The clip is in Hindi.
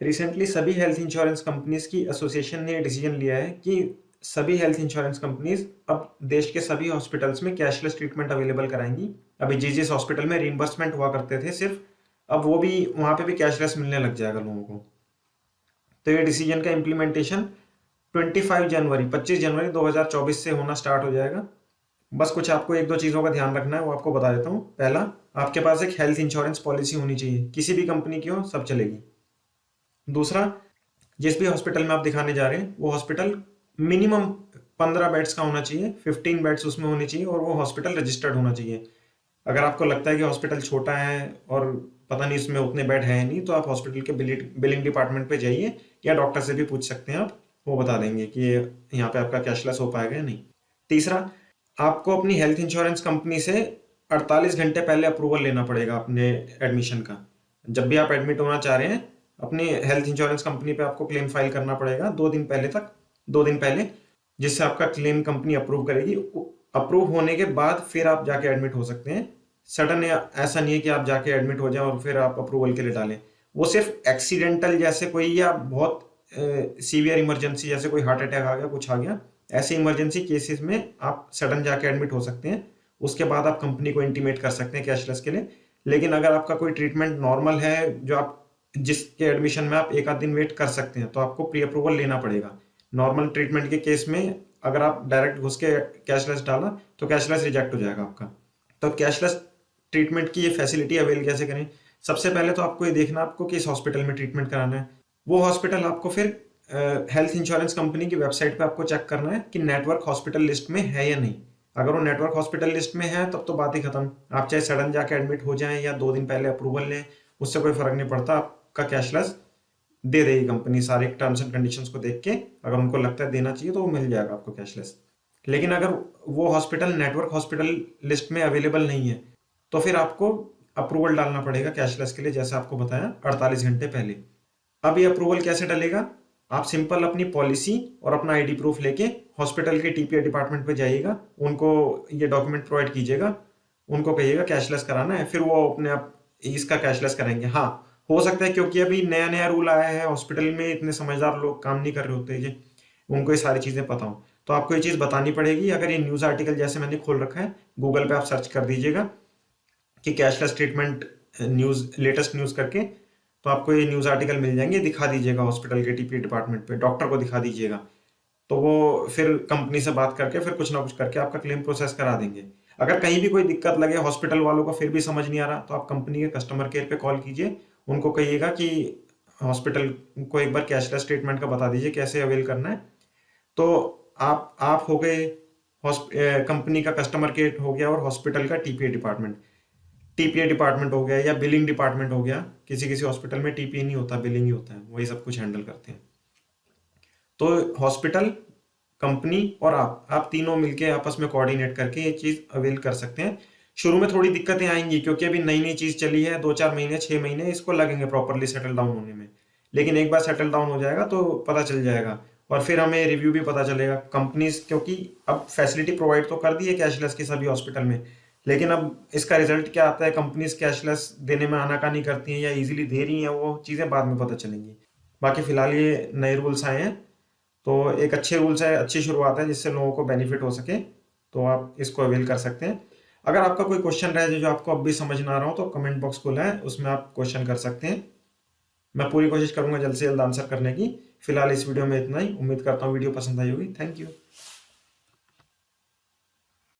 रिसेंटली सभी हेल्थ इंश्योरेंस कंपनीज की एसोसिएशन ने डिसीजन लिया है कि सभी हेल्थ इंश्योरेंस कंपनीज अब देश के सभी हॉस्पिटल्स में कैशलेस ट्रीटमेंट अवेलेबल कराएंगी। अभी जिस हॉस्पिटल में रिइंबर्समेंट हुआ करते थे सिर्फ, अब वो भी वहां पे भी कैशलेस मिलने लग जाएगा लोगों को। तो ये डिसीजन का इम्प्लीमेंटेशन 25 जनवरी 2024 से होना स्टार्ट हो जाएगा। बस कुछ आपको एक दो चीज़ों का ध्यान रखना है, वो आपको बता देता हूँ। पहला, आपके पास एक हेल्थ इंश्योरेंस पॉलिसी होनी चाहिए, किसी भी कंपनी की हो सब चलेगी। दूसरा, जिस भी हॉस्पिटल में आप दिखाने जा रहे हैं वो हॉस्पिटल मिनिमम 15 बेड्स का होना चाहिए, 15 बेड्स उसमें होने चाहिए, और वो हॉस्पिटल रजिस्टर्ड होना चाहिए। अगर आपको लगता है कि हॉस्पिटल छोटा है और पता नहीं इसमें उतने बेड है नहीं, तो आप हॉस्पिटल के बिलिंग डिपार्टमेंट पे जाइए, या डॉक्टर से भी पूछ सकते हैं आप, वो बता देंगे कि यहाँ पे आपका कैशलेस हो पाएगा या नहीं। तीसरा, आपको अपनी हेल्थ इंश्योरेंस कंपनी से 48 घंटे पहले अप्रूवल लेना पड़ेगा अपने एडमिशन का। जब भी आप एडमिट होना चाह रहे हैं, अपनी हेल्थ इंश्योरेंस कंपनी पे आपको क्लेम फाइल करना पड़ेगा 2 दिन पहले तक, 2 दिन पहले, जिससे आपका क्लेम कंपनी अप्रूव करेगी। अप्रूव होने के बाद फिर आप जाके एडमिट हो सकते हैं। सडन ऐसा नहीं है कि आप जाके एडमिट हो जाए और फिर आप अप्रूवल के लिए डालें। वो सिर्फ एक्सीडेंटल जैसे कोई, या बहुत सीवियर इमरजेंसी जैसे कोई हार्ट अटैक आ गया, कुछ आ गया, ऐसे इमरजेंसी केसेस में आप सडन जाके एडमिट हो सकते हैं। उसके बाद आप कंपनी को इंटीमेट कर सकते हैं कैशलेस के लिए। लेकिन अगर आपका कोई ट्रीटमेंट नॉर्मल है, जो आप जिसके एडमिशन में आप एक आध दिन वेट कर सकते हैं, तो आपको प्री अप्रूवल लेना पड़ेगा। नॉर्मल ट्रीटमेंट के केस में अगर आप डायरेक्ट घुस के कैशलेस डाला तो कैशलेस रिजेक्ट हो जाएगा आपका। तो कैशलेस ट्रीटमेंट की ये फैसिलिटी अवेल कैसे करें? सबसे पहले तो आपको ये देखना आपको किस हॉस्पिटल में ट्रीटमेंट कराना है। वो हॉस्पिटल आपको फिर हेल्थ इंश्योरेंस कंपनी की वेबसाइट पे आपको चेक करना है कि नेटवर्क हॉस्पिटल लिस्ट में है या नहीं। अगर वो नेटवर्क हॉस्पिटल लिस्ट में है तब तो बात ही खत्म। आप चाहे सडन जाके एडमिट हो जाएं या 2 दिन पहले अप्रूवल लें, उससे कोई फर्क नहीं पड़ता, आपका कैशलेस दे देगी कंपनी सारे टर्म्स एंड कंडीशंस को देख के। अगर उनको लगता है देना चाहिए तो वो मिल जाएगा आपको कैशलेस। लेकिन अगर वो हॉस्पिटल नेटवर्क हॉस्पिटल लिस्ट में अवेलेबल नहीं है, तो फिर आपको अप्रूवल डालना पड़ेगा कैशलेस के लिए, जैसे आपको बताया 48 घंटे पहले। अब ये अप्रूवल कैसे डलेगा? आप सिंपल अपनी पॉलिसी और अपना आईडी प्रूफ लेके हॉस्पिटल के टीपीए डिपार्टमेंट पे जाइएगा, उनको ये डॉक्यूमेंट प्रोवाइड कीजिएगा, उनको कहिएगा कैशलेस कराना है, फिर वो अपने आप इसका कैशलेस करेंगे। हाँ, हो सकता है क्योंकि अभी नया नया रूल आया है, हॉस्पिटल में इतने समझदार लोग काम नहीं कर रहे होते ये, उनको ये सारी चीज़ें पता हो, तो आपको ये चीज़ बतानी पड़ेगी। अगर ये न्यूज़ आर्टिकल जैसे मैंने खोल रखा है, गूगल पे आप सर्च कर दीजिएगा कि cashless treatment news, latest news करके, तो आपको ये न्यूज़ आर्टिकल मिल जाएंगे। दिखा दीजिएगा हॉस्पिटल के टीपी डिपार्टमेंट पे, डॉक्टर को दिखा दीजिएगा, तो वो फिर कंपनी से बात करके फिर कुछ ना कुछ करके आपका क्लेम प्रोसेस करा देंगे। अगर कहीं भी कोई दिक्कत लगे हॉस्पिटल वालों को फिर भी समझ नहीं आ रहा, तो आप कंपनी के कस्टमर केयर पे कॉल कीजिए, उनको कहिएगा कि हॉस्पिटल को एक बार कैशलेस ट्रीटमेंट का बता दीजिए कैसे अवेल करना है। तो आप हो गए कंपनी का कस्टमर केयर हो गया, और हॉस्पिटल का टीपीए डिपार्टमेंट हो गया, या बिलिंग डिपार्टमेंट हो गया। किसी किसी हॉस्पिटल में टीपीए नहीं होता, बिलिंग ही होता है, वही सब कुछ हैंडल करते हैं। तो हॉस्पिटल, कंपनी और आप तीनों मिलके आपस में कोऑर्डिनेट करके ये चीज़ अवेल कर सकते हैं। शुरू में थोड़ी दिक्कतें आएंगी क्योंकि अभी नई नई चीज़ चली है, 2-4 महीने 6 महीने इसको लगेंगे प्रॉपरली सेटल डाउन होने में। लेकिन एक बार सेटल डाउन हो जाएगा तो पता चल जाएगा, और फिर हमें रिव्यू भी पता चलेगा कंपनीज, क्योंकि अब फैसिलिटी प्रोवाइड तो कर दी है कैशलेस की सभी हॉस्पिटल में, लेकिन अब इसका रिजल्ट क्या आता है, कंपनीज कैशलेस देने में आनाकानी करती हैं या इजीली दे रही हैं, वो चीज़ें बाद में पता चलेंगी। बाकी फिलहाल ये नए रूल्स आए हैं, तो एक अच्छे रूल्स है, अच्छी शुरुआत है जिससे लोगों को बेनिफिट हो सके, तो आप इसको अवेल कर सकते हैं। अगर आपका कोई क्वेश्चन रहे जो आपको अब भी समझ ना आ रहा हो, तो कमेंट बॉक्स खुला है, उसमें आप क्वेश्चन कर सकते हैं। मैं पूरी कोशिश करूंगा जल्द से जल्द आंसर करने की। फिलहाल इस वीडियो में इतना ही। उम्मीद करता हूँ वीडियो पसंद आई होगी। Thank you.